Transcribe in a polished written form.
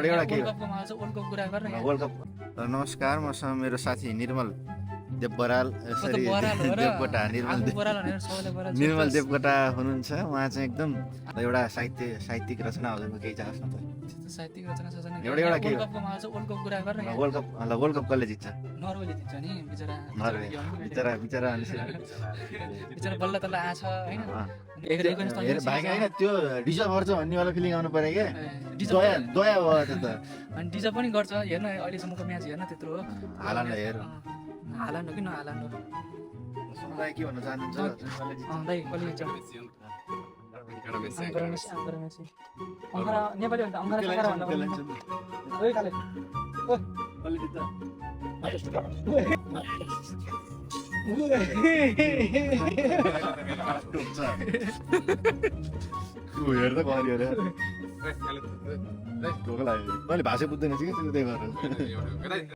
एउटा के वर्ल्ड कपको आउँछ वर्ल्ड कप कुरा गरेर यहाँ वर्ल्ड कप नमस्कार मसँग मेरो साथी निर्मल देव बराल कस्तो बराल हो र देवकोटा निर्मल आफू बराल भनेर सबैलाई बराल निर्मल देवकोटा हुनुहुन्छ उहाँ चाहिँ एकदम एउटा साहित्यिक रचना हो केही चाहन्छ न साहित्यिक रचना सचना एउटा के वर्ल्ड कपको आउँछ वर्ल्ड कप कुरा गरेर यहाँ वर्ल्ड कप कसले जित्छ नर्वेले जित्छ नि बिचरा बिचरा बिचरा बिचरा बल्ल तल्ल आछ हैन भाइका होइन त्यो डिजर्भ गर्छ भन्नेवाला फिलिङ आउनु पर्यो क्या दया दया भयो त्यो त अनि डिजर्भ पनि गर्छ हेर्न अहिलेसम्मको म्याच हेर्न त्यत्रो हो हालान्डलाई हेर हालान्ड हो कि नहालान्ड हो सुनलाई के भन्न चाहनुहुन्छ दाइ कसले जित्छ नेपाली भन्दा अङ्गारा सङ्गारा भन्दा ओइ काले हेर्दा गऱ्यो अरे मैले भाषा बुझ्दैन कि त्यही भएर